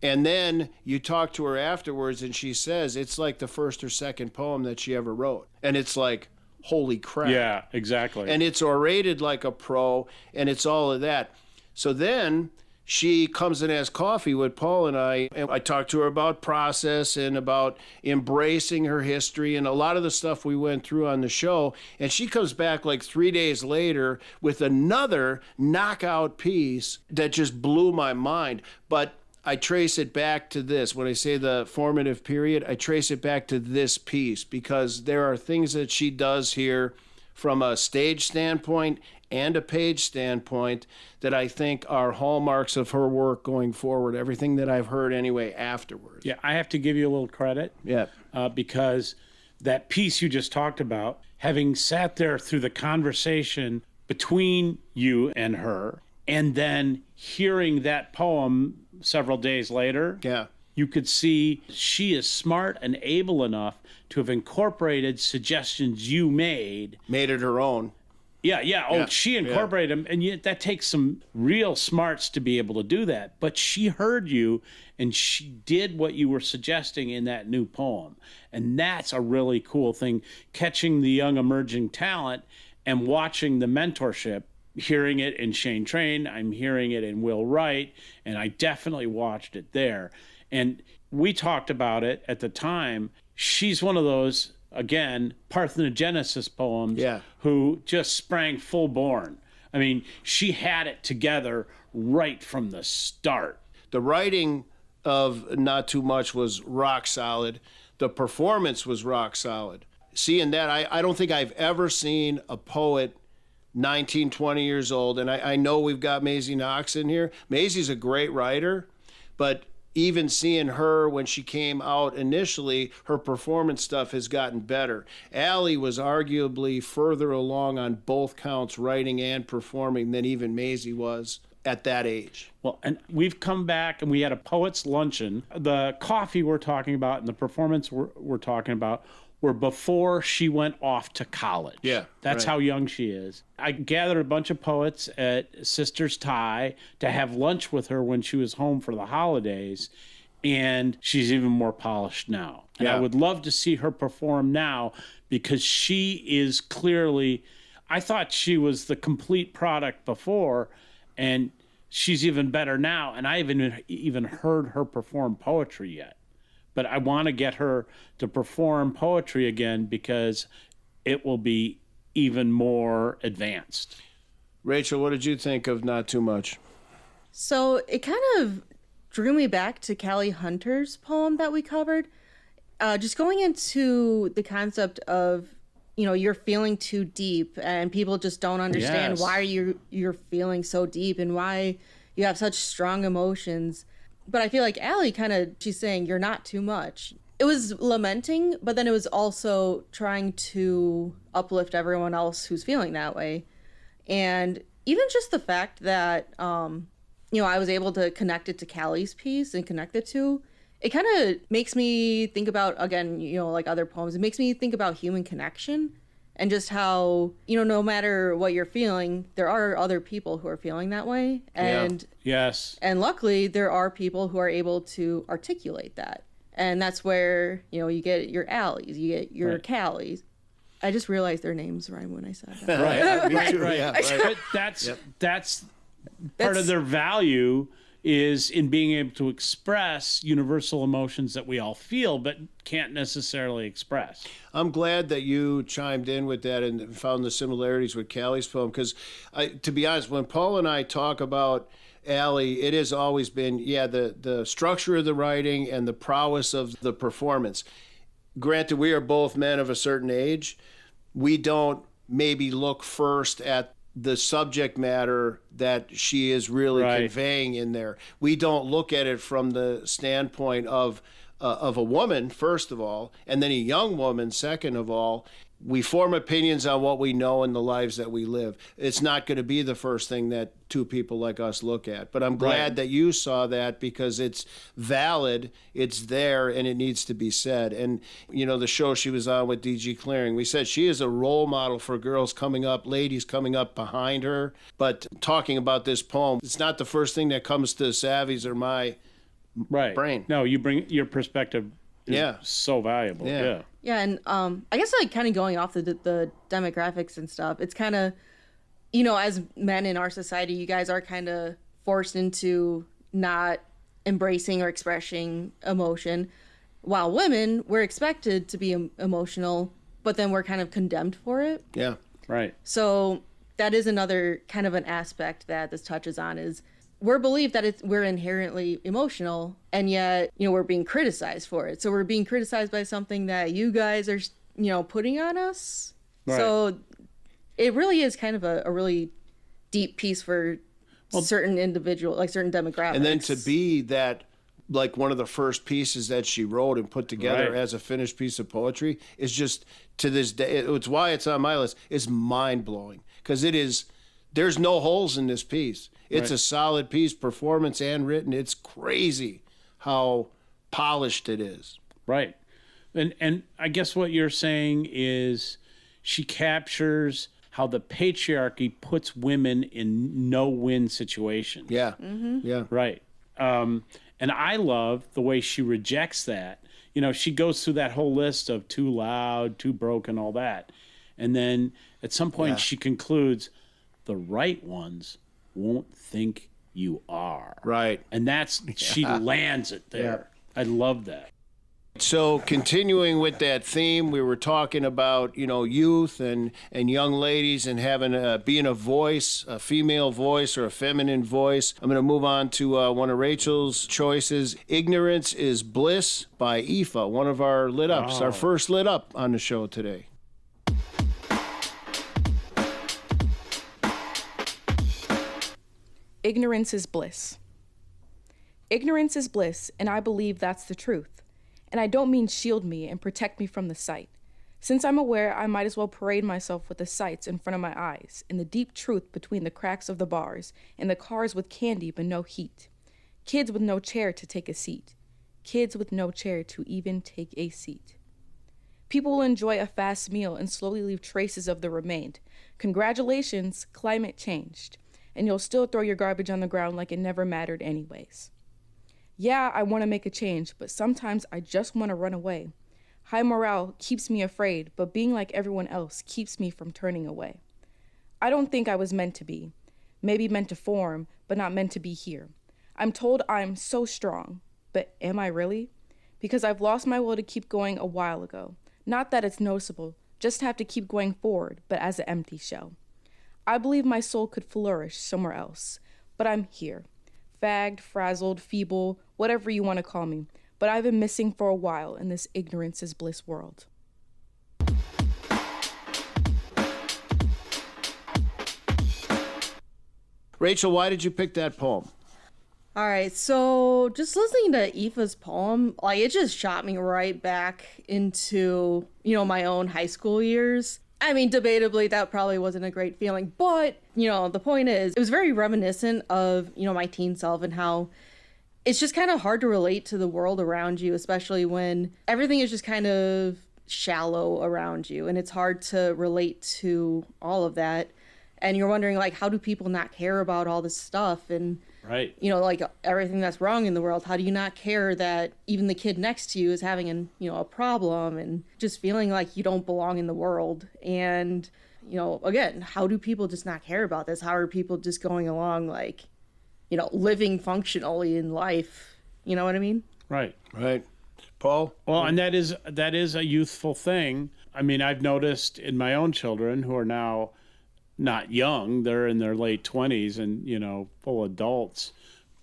And then you talk to her afterwards, and she says it's like the first or second poem that she ever wrote. And it's like, holy crap. Yeah, exactly. And it's orated like a pro, and it's all of that. So then she comes and has coffee with Paul and I talked to her about process and about embracing her history and a lot of the stuff we went through on the show. And she comes back like 3 days later with another knockout piece that just blew my mind. But I trace it back to this. When I say the formative period, I trace it back to this piece because there are things that she does here from a stage standpoint and a page standpoint that I think are hallmarks of her work going forward. Everything that I've heard anyway afterwards. Yeah, I have to give you a little credit. Yeah. Because that piece you just talked about, having sat there through the conversation between you and her, and then hearing that poem several days later, Yeah. you could see she is smart and able enough to have incorporated suggestions you made. Made it her own. Yeah. Oh, Yeah, she incorporated them, and yet that takes some real smarts to be able to do that. But she heard you, and she did what you were suggesting in that new poem, and that's a really cool thing. Catching the young emerging talent and watching the mentorship, hearing it in Shane Train, I'm hearing it in Will Wright, and I definitely watched it there. And we talked about it at the time. She's one of those, again, Parthenogenesis poems, Yeah. who just sprang full born. I mean, she had it together right from the start. The writing of Not Too Much was rock solid. The performance was rock solid. Seeing that, I don't think I've ever seen a poet 19, 20 years old, and I know we've got Maisie Knox in here. Maisie's a great writer, but even seeing her when she came out initially, her performance stuff has gotten better. Allie was arguably further along on both counts, writing and performing, than even Maisie was at that age. Well, and we've come back and we had a poets luncheon. The coffee we're talking about and the performance we're talking about were before she went off to college. Yeah, That's right. how young she is. I gathered a bunch of poets at Sister's Tie to have lunch with her when she was home for the holidays, and she's even more polished now. And Yeah. I would love to see her perform now because she is clearly, I thought she was the complete product before, and she's even better now. And I haven't even heard her perform poetry yet. But I want to get her to perform poetry again because it will be even more advanced. Rachel, what did you think of Not Too Much? So it kind of drew me back to Callie Hunter's poem that we covered. Just going into the concept of, you know, you're feeling too deep and people just don't understand Yes. why you're feeling so deep and why you have such strong emotions. But I feel like Allie she's saying you're not too much. It was lamenting, but then it was also trying to uplift everyone else who's feeling that way. And even just the fact that, you know, I was able to connect it to Callie's piece and connect the two, it kind of makes me think about, again, you know, like other poems, it makes me think about human connection and just how, you know, no matter what you're feeling, there are other people who are feeling that way. And Yes. and luckily, there are people who are able to articulate that. And that's where, you know, you get your Allies, you get your Right. Callies. I just realized their names rhyme when I said that. Right. Me too, right. yeah, But that's part of their value is in being able to express universal emotions that we all feel but can't necessarily express. I'm glad that you chimed in with that and found the similarities with Callie's poem because, to be honest, when Paul and I talk about Allie, it has always been, the structure of the writing and the prowess of the performance. Granted, we are both men of a certain age. We don't maybe look first at the subject matter that she is really conveying in there. We don't look at it from the standpoint of a woman, first of all, and then a young woman, second of all. We form opinions on what we know in the lives that we live. It's not going to be the first thing that two people like us look at. But I'm glad that you saw that, because it's valid, it's there, and it needs to be said. And, the show she was on with D.G. Clearing, we said she is a role model for girls coming up, ladies coming up behind her. But talking about this poem, it's not the first thing that comes to Savvy's or my brain. No, you bring your perspective. So valuable. Yeah, and I guess like kind of going off the demographics and stuff, it's kind of, as men in our society, you guys are kind of forced into not embracing or expressing emotion, while women, we're expected to be emotional, but then we're kind of condemned for it. Yeah, right. So that is another kind of an aspect that this touches on, is we're believed that we're inherently emotional, and yet, we're being criticized for it. So we're being criticized by something that you guys are, putting on us. Right. So it really is kind of a really deep piece for certain individual, like certain demographics. And then to be that, like one of the first pieces that she wrote and put together as a finished piece of poetry is just, to this day, it's why it's on my list, is mind-blowing. Because there's no holes in this piece. It's a solid piece, performance and written. It's crazy how polished it is. Right. And I guess what you're saying is she captures how the patriarchy puts women in no-win situations. Yeah. Mm-hmm. Yeah. Right. And I love the way she rejects that. She goes through that whole list of too loud, too broken, all that. And then at some point she concludes, the right ones won't think you are. Right. And she lands it there. I love that. So continuing with that theme, we were talking about, youth and young ladies and having being a voice, a female voice or a feminine voice. I'm going to move on to one of Rachel's choices. Ignorance is Bliss by Aoife, one of our lit ups, our first lit up on the show today. Ignorance is bliss. Ignorance is bliss, and I believe that's the truth. And I don't mean shield me and protect me from the sight. Since I'm aware, I might as well parade myself with the sights in front of my eyes, and the deep truth between the cracks of the bars, and the cars with candy but no heat. Kids with no chair to take a seat. Kids with no chair to even take a seat. People will enjoy a fast meal and slowly leave traces of the remained. Congratulations, climate changed. And you'll still throw your garbage on the ground like it never mattered anyways. Yeah, I want to make a change, but sometimes I just want to run away. High morale keeps me afraid, but being like everyone else keeps me from turning away. I don't think I was meant to be. Maybe meant to form, but not meant to be here. I'm told I'm so strong, but am I really? Because I've lost my will to keep going a while ago. Not that it's noticeable, just have to keep going forward, but as an empty shell. I believe my soul could flourish somewhere else, but I'm here. Fagged, frazzled, feeble, whatever you want to call me, but I've been missing for a while in this ignorance is bliss world. Rachel, why did you pick that poem? All right, so just listening to Aoife's poem, like it just shot me right back into, my own high school years. I mean, debatably, that probably wasn't a great feeling, but, the point is, it was very reminiscent of, my teen self and how it's just kind of hard to relate to the world around you, especially when everything is just kind of shallow around you, and it's hard to relate to all of that. And you're wondering, like, how do people not care about all this stuff? And, right, like everything that's wrong in the world, how do you not care that even the kid next to you is having a problem, and just feeling like you don't belong in the world? And, again, how do people just not care about this? How are people just going along, like, living functionally in life? You know what I mean? Right. Right. Paul? Well, and that is a youthful thing. I mean, I've noticed in my own children who are now not young, they're in their late 20s and, full adults,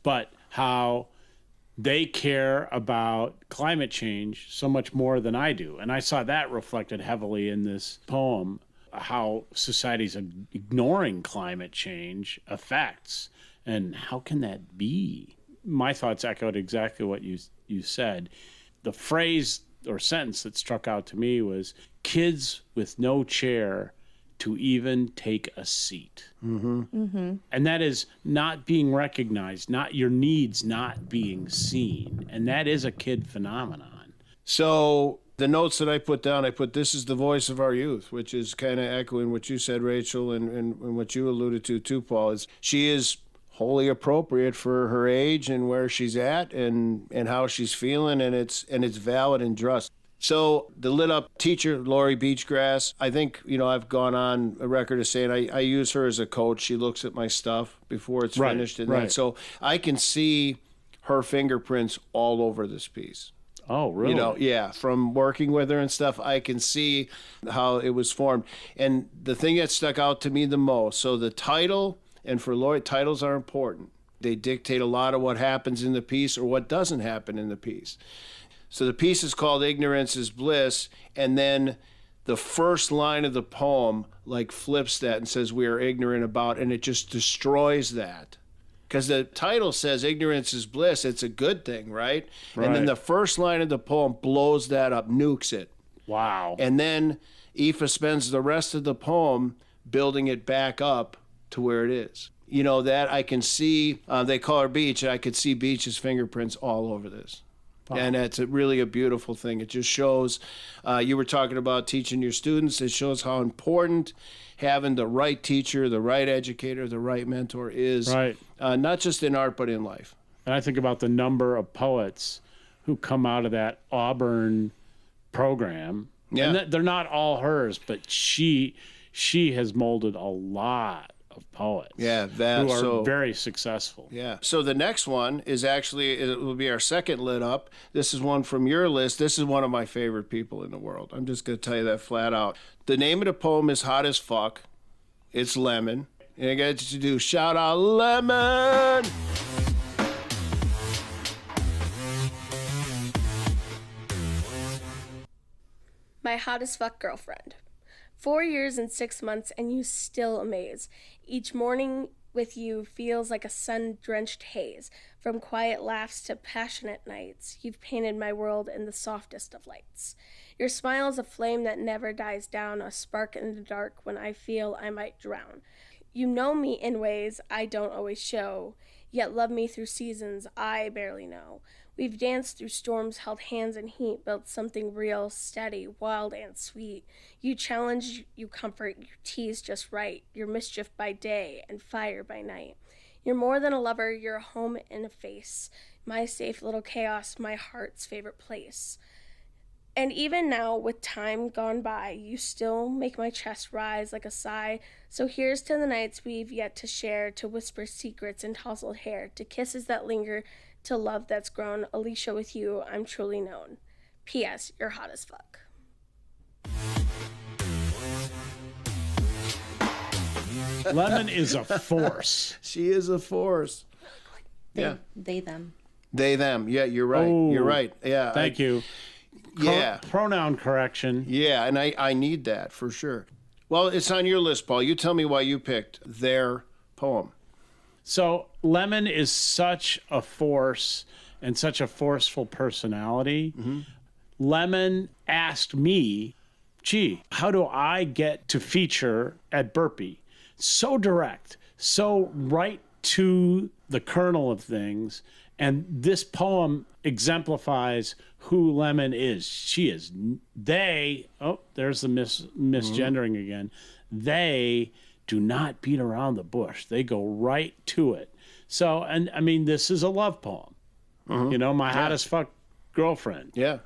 but how they care about climate change so much more than I do. And I saw that reflected heavily in this poem, how society's ignoring climate change effects. And how can that be? My thoughts echoed exactly what you said. The phrase or sentence that struck out to me was, kids with no chair to even take a seat. Mm-hmm. Mm-hmm. And that is not being recognized, not your needs not being seen. And that is a kid phenomenon. So the notes that I put down, this is the voice of our youth, which is kind of echoing what you said, Rachel, and what you alluded to too, Paul, is she is wholly appropriate for her age and where she's at and how she's feeling, and it's valid and just. So the lit up teacher, Lori Beachgrass, I think, I've gone on a record of saying I use her as a coach. She looks at my stuff before it's finished. And right. So I can see her fingerprints all over this piece. Oh, really? Yeah. From working with her and stuff, I can see how it was formed. And the thing that stuck out to me the most, so the title, and for Lori, titles are important. They dictate a lot of what happens in the piece or what doesn't happen in the piece. So the piece is called Ignorance is Bliss, and then the first line of the poem flips that and says we are ignorant about, and it just destroys that. Because the title says ignorance is bliss, it's a good thing, right? And then the first line of the poem blows that up, nukes it. Wow. And then Aoife spends the rest of the poem building it back up to where it is. That I can see, they call her Beach, and I could see Beach's fingerprints all over this. Wow. And it's really a beautiful thing. It just shows, you were talking about teaching your students, it shows how important having the right teacher, the right educator, the right mentor is, not just in art, but in life. And I think about the number of poets who come out of that Auburn program. Yeah. And they're not all hers, but she has molded a lot of poets who are very successful. Yeah. So the next one is actually, it will be our second lit up. This is one from your list. This is one of my favorite people in the world. I'm just going to tell you that flat out. The name of the poem is Hot as Fuck. It's Lemon. And I got you to do shout out Lemon. My hot as fuck girlfriend. 4 years and 6 months, and you still amaze. Each morning with you feels like a sun-drenched haze. From quiet laughs to passionate nights, you've painted my world in the softest of lights. Your smile is a flame that never dies down, a spark in the dark when I feel I might drown. You know me in ways I don't always show, yet love me through seasons I barely know. We've danced through storms, held hands in heat, built something real, steady, wild, and sweet. You challenge, you comfort, you tease just right. You're mischief by day and fire by night. You're more than a lover, you're a home and a face. My safe little chaos, my heart's favorite place. And even now, with time gone by, you still make my chest rise like a sigh. So here's to the nights we've yet to share, to whisper secrets in tousled hair, to kisses that linger, to love that's grown. Alicia, with you, I'm truly known. P.S. You're hot as fuck. Lemon is a force. She is a force. They, them. They, them. Yeah, you're right. Oh, you're right. Yeah. Thank you. Pronoun correction. Yeah, and I need that for sure. Well, it's on your list, Paul. You tell me why you picked their poem. So Lemon is such a force and such a forceful personality. Mm-hmm. Lemon asked me, gee, how do I get to feature at Burpee? So direct, so right to the kernel of things. And this poem exemplifies who Lemon is. She is, there's the misgendering again. They do not beat around the bush. They go right to it. So, and I mean, this is a love poem. Mm-hmm. My hot as fuck girlfriend. Yeah.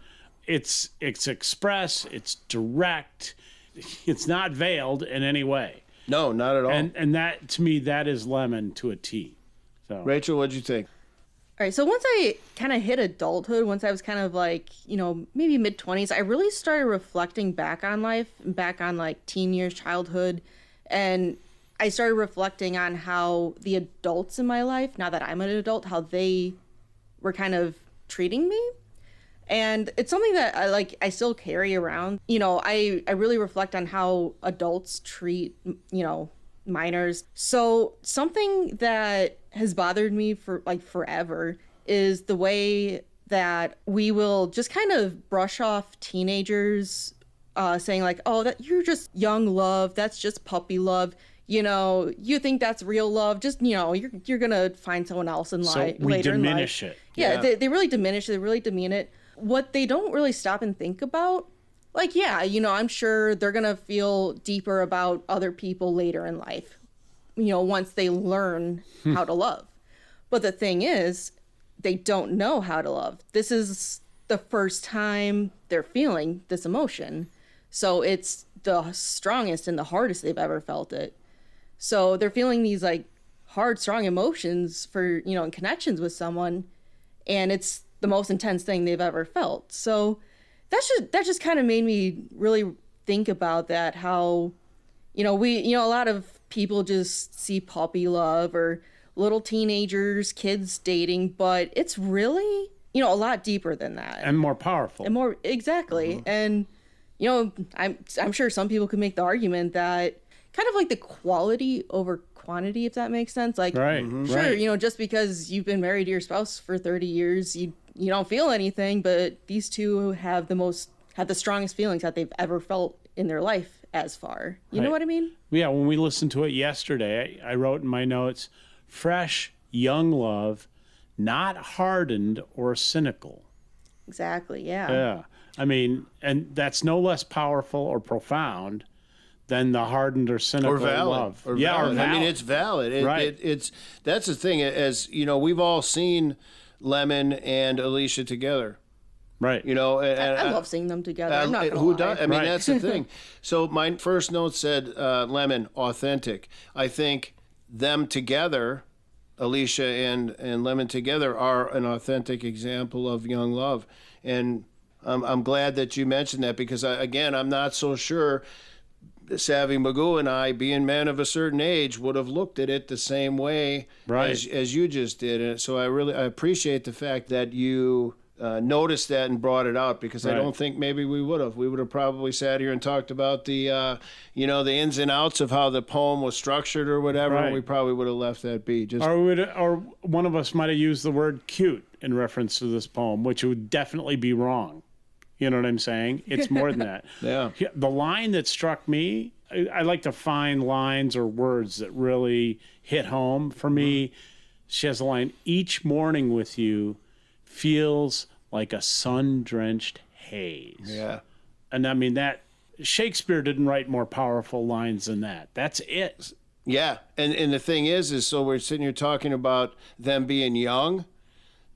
It's express, it's direct, it's not veiled in any way. No, not at all. And that, to me, that is Lemon to a T. So, Rachel, what'd you think? All right, so once I kind of hit adulthood, once I was kind of maybe mid-20s, I really started reflecting back on life, back on teen years, childhood, and I started reflecting on how the adults in my life, now that I'm an adult, how they were kind of treating me. And it's something that I still carry around. You know, I really reflect on how adults treat, you know, minors. So something that has bothered me for like forever is the way that we will just kind of brush off teenagers, saying like, oh, that you're just young love, that's just puppy love. You know, you think that's real love, just, you know, you're gonna find someone else in life later in life. Diminish it. Yeah, they really diminish it, they really demean it. What they don't really stop and think about, like, yeah, you know, I'm sure they're gonna feel deeper about other people later in life, you know, once they learn how to love. But the thing is, they don't know how to love. This is the first time they're feeling this emotion. So it's the strongest and the hardest they've ever felt it. So they're feeling these like hard, strong emotions for, you know, in connections with someone. And it's the most intense thing they've ever felt. So that just kind of made me really think about that, how, you know, a lot of people just see puppy love or little teenagers, kids dating, but it's really, you know, a lot deeper than that. And more powerful. And more, exactly. Mm-hmm. And, you know, I'm sure some people could make the argument that kind of like the quality over quantity, if that makes sense. Like, right, sure, right. You know, just because you've been married to your spouse for 30 years, you don't feel anything, but these two have the strongest feelings that they've ever felt in their life as far. You know what I mean? Yeah, when we listened to it yesterday, I wrote in my notes, fresh, young love, not hardened or cynical. Exactly, yeah. Yeah. I mean, and that's no less powerful or profound than the hardened or cynical love. Or valid. I mean, it's valid. Right. That's the thing. As you know, we've all seen Lemon and Alicia together. Right. You know, and I love seeing them together. I'm not gonna lie. I mean, that's the thing. So my first note said, Lemon, authentic. I think them together, Alicia and Lemon together, are an authentic example of young love. And I'm glad that you mentioned that, because, I'm not so sure Savvy Magoo and I, being men of a certain age, would have looked at it the same way as you just did. And so I appreciate the fact that you noticed that and brought it out, because I don't think maybe we would have. We would have probably sat here and talked about the ins and outs of how the poem was structured or whatever. And we probably would have left that be. Or one of us might have used the word cute in reference to this poem, which would definitely be wrong. You know what I'm saying? It's more than that. Yeah. The line that struck me, I like to find lines or words that really hit home. For me, she has a line, each morning with you feels like a sun-drenched haze. Yeah. And I mean, that Shakespeare didn't write more powerful lines than that. That's it. Yeah. And the thing is so we're sitting here talking about them being young.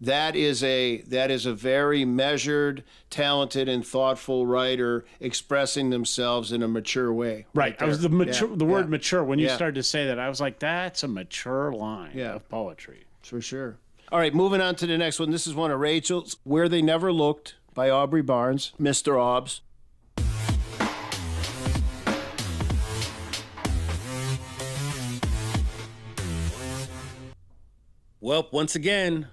That is a very measured, talented, and thoughtful writer expressing themselves in a mature way. Right. I was the word mature. When you started to say that, I was like, that's a mature line of poetry. For sure. All right, moving on to the next one. This is one of Rachel's, Where They Never Looked, by Aubrey Barnes, Mr. Obbs. Well, once again,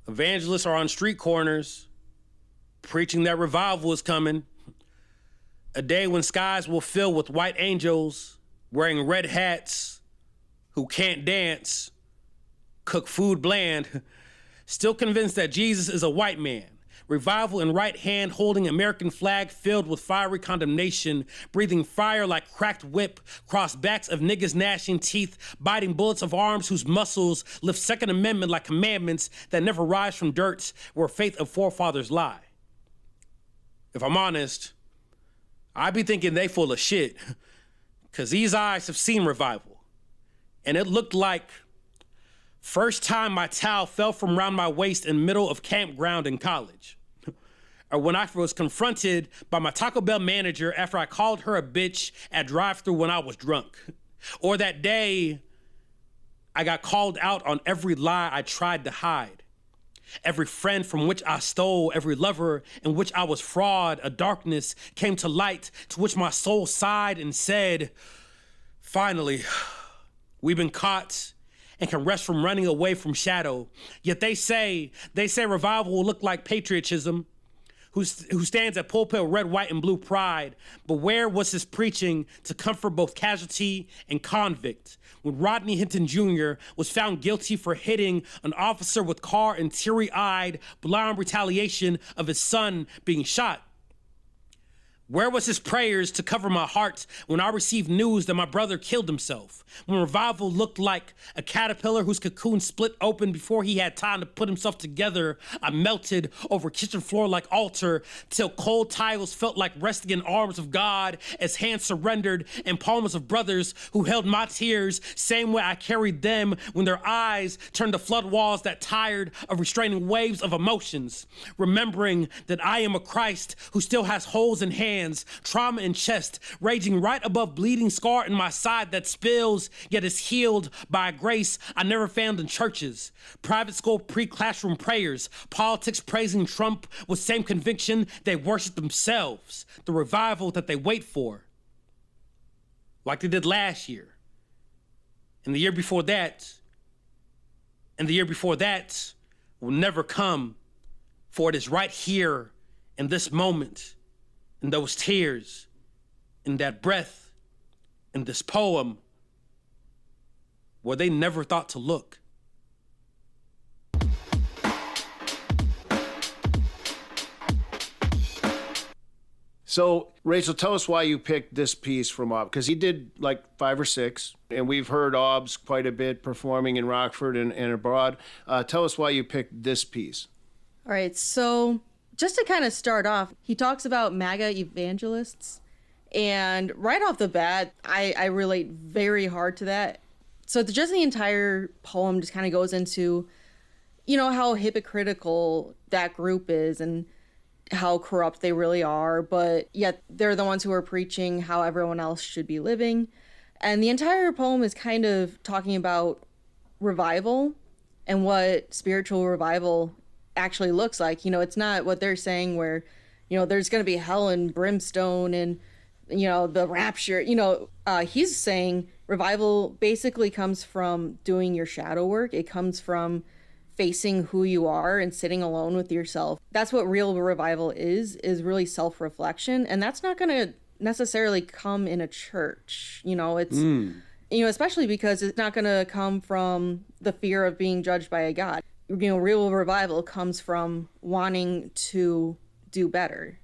evangelists are on street corners preaching that revival is coming. A day when skies will fill with white angels wearing red hats who can't dance, cook food bland, still convinced that Jesus is a white man. Revival in right hand holding American flag filled with fiery condemnation, breathing fire like cracked whip, cross backs of niggas gnashing teeth, biting bullets of arms whose muscles lift Second Amendment like commandments that never rise from dirt where faith of forefathers lie. If I'm honest, I be thinking they full of shit, cause these eyes have seen revival. And it looked like first time my towel fell from around my waist in middle of campground in college. Or when I was confronted by my Taco Bell manager after I called her a bitch at drive-thru when I was drunk. Or that day I got called out on every lie I tried to hide. Every friend from which I stole, every lover in which I was fraud, a darkness came to light to which my soul sighed and said, Finally, we've been caught and can rest from running away from shadow. Yet they say revival will look like patriotism, who stands at pulpit with red, white, and blue pride. But where was his preaching to comfort both casualty and convict? When Rodney Hinton Jr. was found guilty for hitting an officer with car and teary-eyed, blind retaliation of his son being shot. Where was his prayers to cover my heart when I received news that my brother killed himself? When revival looked like a caterpillar whose cocoon split open before he had time to put himself together, I melted over kitchen floor like altar till cold tiles felt like resting in arms of God as hands surrendered and palms of brothers who held my tears same way I carried them when their eyes turned to flood walls that tired of restraining waves of emotions. Remembering that I am a Christ who still has holes in hands, trauma in chest, raging right above bleeding scar in my side that spills, yet is healed by a grace I never found in churches. Private school pre-classroom prayers, politics praising Trump with same conviction they worship themselves, the revival that they wait for. Like they did last year, and the year before that, and the year before that will never come, for it is right here in this moment, in those tears, in that breath, in this poem, where they never thought to look. So, Rachel, tell us why you picked this piece from Ob, because he did like 5 or 6, and we've heard Ob's quite a bit performing in Rockford and abroad. Tell us why you picked this piece. All right, so just to kind of start off, he talks about MAGA evangelists, and right off the bat, I relate very hard to that. So just the entire poem just kind of goes into, you know, how hypocritical that group is and how corrupt they really are, but yet they're the ones who are preaching how everyone else should be living. And the entire poem is kind of talking about revival and what spiritual revival actually looks like. You know, it's not what they're saying where, you know, there's going to be hell and brimstone and, you know, the rapture. You know, he's saying revival basically comes from doing your shadow work. It comes from facing who you are and sitting alone with yourself. That's what real revival is really self-reflection. And that's not going to necessarily come in a church. You know, it's, you know, especially because it's not going to come from the fear of being judged by a God. You know, real revival comes from wanting to do better.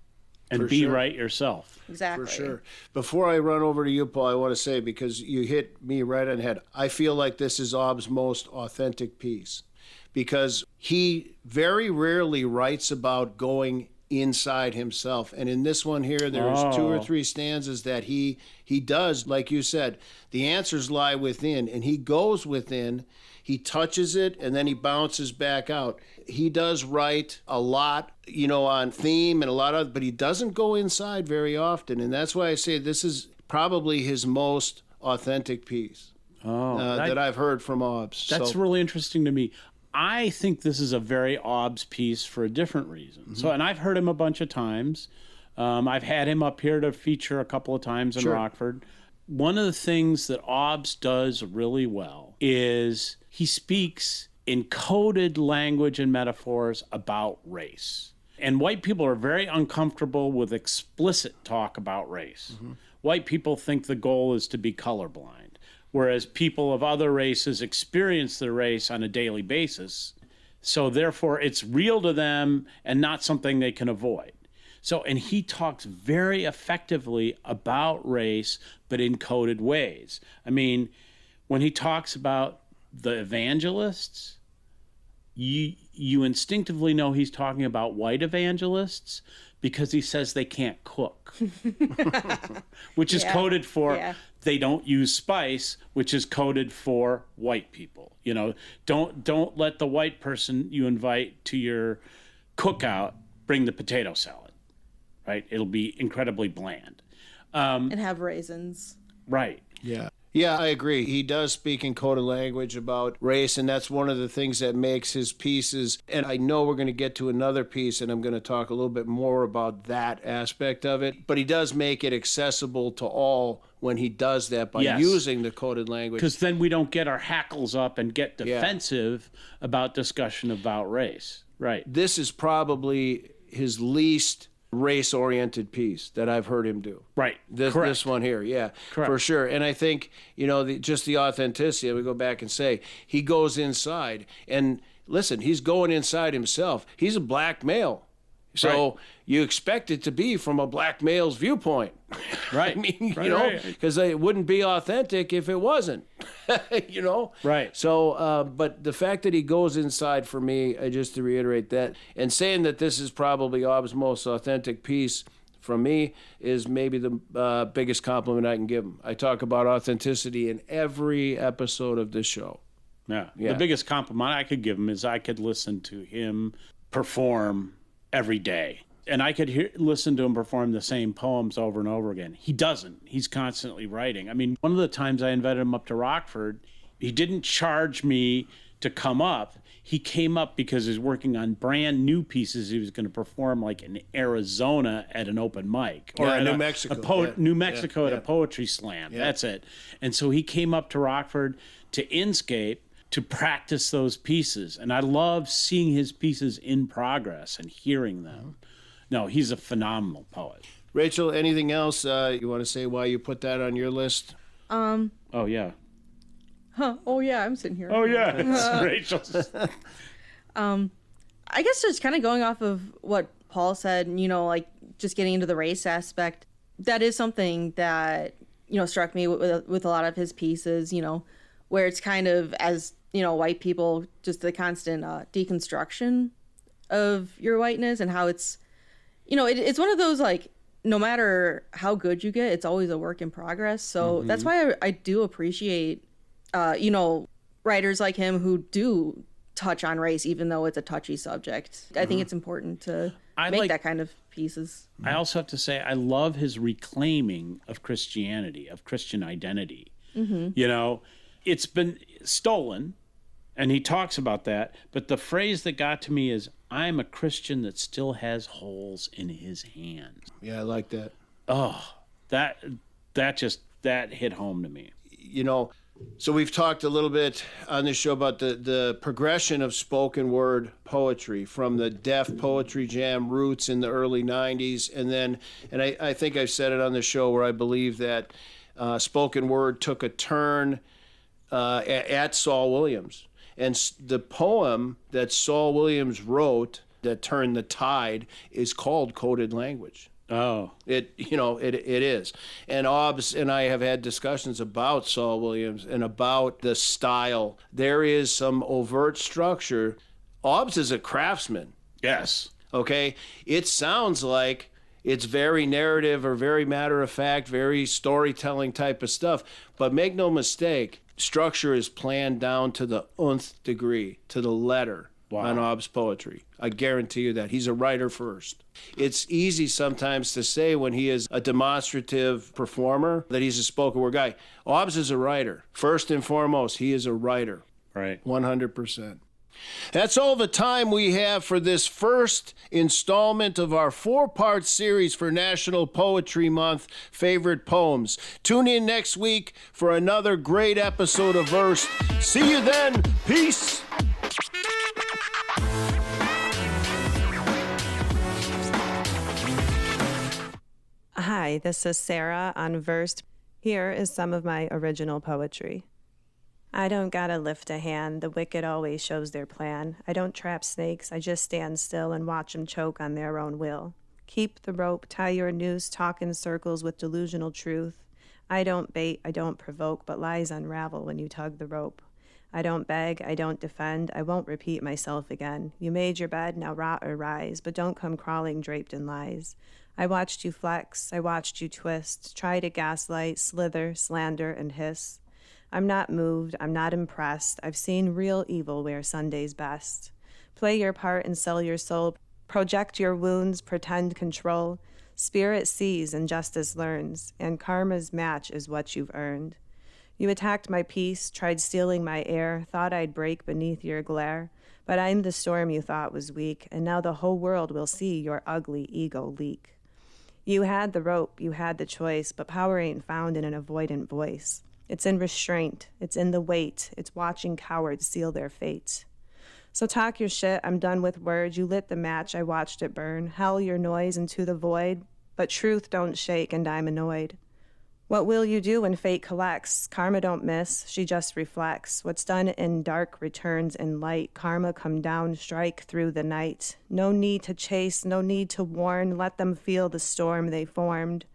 And be right yourself. Exactly. For sure. Before I run over to you, Paul, I want to say, because you hit me right on the head, I feel like this is Ob's most authentic piece, because he very rarely writes about going inside himself. And in this one here, there's 2 or 3 stanzas that he does, like you said, the answers lie within, and he goes within. He touches it, and then he bounces back out. He does write a lot, you know, on theme and a lot of, but he doesn't go inside very often. And that's why I say this is probably his most authentic piece that I've heard from Obs. That's really interesting to me. I think this is a very Obs piece for a different reason. Mm-hmm. So, and I've heard him a bunch of times. I've had him up here to feature a couple of times in Rockford. One of the things that Obs does really well is he speaks in coded language and metaphors about race. And white people are very uncomfortable with explicit talk about race. Mm-hmm. White people think the goal is to be colorblind, whereas people of other races experience their race on a daily basis. So therefore, it's real to them and not something they can avoid. So, and he talks very effectively about race, but in coded ways. I mean, when he talks about the evangelists, you instinctively know he's talking about white evangelists because he says they can't cook, which is coded for they don't use spice, which is coded for white people. You know, don't let the white person you invite to your cookout bring the potato salad. Right? It'll be incredibly bland. And have raisins. Right. Yeah. Yeah, I agree. He does speak in coded language about race, and that's one of the things that makes his pieces. And I know we're going to get to another piece, and I'm going to talk a little bit more about that aspect of it. But he does make it accessible to all when he does that by using the coded language. Because then we don't get our hackles up and get defensive about discussion about race. Right. This is probably his least race-oriented piece that I've heard him do. Right. This one here, yeah, Correct. for sure. And I think, just the authenticity, we go back and say, he goes inside. And listen, he's going inside himself. He's a black male. So you expect it to be from a black male's viewpoint. Right. I mean, because it wouldn't be authentic if it wasn't, Right. So, but the fact that he goes inside for me, just to reiterate that, and saying that this is probably Obb's most authentic piece from me is maybe the biggest compliment I can give him. I talk about authenticity in every episode of this show. Yeah. The biggest compliment I could give him is I could listen to him perform every day. And I could listen to him perform the same poems over and over again. He doesn't. He's constantly writing. I mean, one of the times I invited him up to Rockford, he didn't charge me to come up. He came up because he's working on brand new pieces he was going to perform like in Arizona at an open mic. Or New Mexico. New Mexico at a poetry slam. Yeah. That's it. And so he came up to Rockford to Inscape to practice those pieces. And I love seeing his pieces in progress and hearing them. No, he's a phenomenal poet. Rachel, anything else you want to say why you put that on your list? Oh, yeah. Oh, yeah, I'm sitting here. Oh, yeah, it's Rachel's. I guess just kind of going off of what Paul said, like just getting into the race aspect, that is something that, struck me with a lot of his pieces, where it's kind of, as, white people, just the constant deconstruction of your whiteness and how it's, it's one of those, like, no matter how good you get, it's always a work in progress. So that's why I do appreciate, writers like him who do touch on race, even though it's a touchy subject. I think it's important to make that kind of pieces. I also have to say, I love his reclaiming of Christianity, of Christian identity. It's been stolen, and he talks about that. But the phrase that got to me is, I'm a Christian that still has holes in his hands. Yeah, I like that. Oh, that hit home to me. So we've talked a little bit on this show about the progression of spoken word poetry from the Def Poetry Jam roots in the early 90s. And I think I've said it on the show where I believe that spoken word took a turn at Saul Williams. And the poem that Saul Williams wrote that turned the tide is called Coded Language. Oh. It is. And Obbs and I have had discussions about Saul Williams and about the style. There is some overt structure. Obbs is a craftsman. Yes. Okay? It sounds like it's very narrative or very matter of fact, very storytelling type of stuff. But make no mistake, structure is planned down to the nth degree, to the letter. Wow. On Obbs' poetry. I guarantee you that. He's a writer first. It's easy sometimes to say when he is a demonstrative performer that he's a spoken word guy. Obbs is a writer. First and foremost, he is a writer. Right. 100%. That's all the time we have for this first installment of our 4-part series for National Poetry Month, Favorite Poems. Tune in next week for another great episode of Verse. See you then. Peace. Hi, this is Sarah on Verse. Here is some of my original poetry. I don't gotta lift a hand, the wicked always shows their plan. I don't trap snakes, I just stand still and watch them choke on their own will. Keep the rope, tie your noose, talk in circles with delusional truth. I don't bait, I don't provoke, but lies unravel when you tug the rope. I don't beg, I don't defend, I won't repeat myself again. You made your bed, now rot or rise, but don't come crawling draped in lies. I watched you flex, I watched you twist, try to gaslight, slither, slander, and hiss. I'm not moved, I'm not impressed, I've seen real evil wear Sunday's best. Play your part and sell your soul, project your wounds, pretend control. Spirit sees and justice learns, and karma's match is what you've earned. You attacked my peace, tried stealing my air, thought I'd break beneath your glare. But I'm the storm you thought was weak, and now the whole world will see your ugly ego leak. You had the rope, you had the choice, but power ain't found in an avoidant voice. It's in restraint, it's in the weight, it's watching cowards seal their fate. So talk your shit, I'm done with words, you lit the match, I watched it burn. Howl your noise into the void, but truth don't shake and I'm annoyed. What will you do when fate collects? Karma don't miss, she just reflects. What's done in dark returns in light. Karma come down, strike through the night. No need to chase, no need to warn. Let them feel the storm they formed.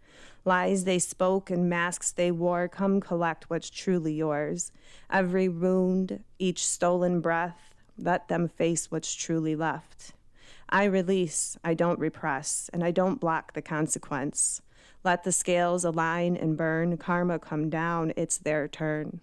Lies they spoke and masks they wore. Come collect what's truly yours. Every wound, each stolen breath. Let them face what's truly left. I release, I don't repress, and I don't block the consequence. Let the scales align and burn, karma come down, it's their turn.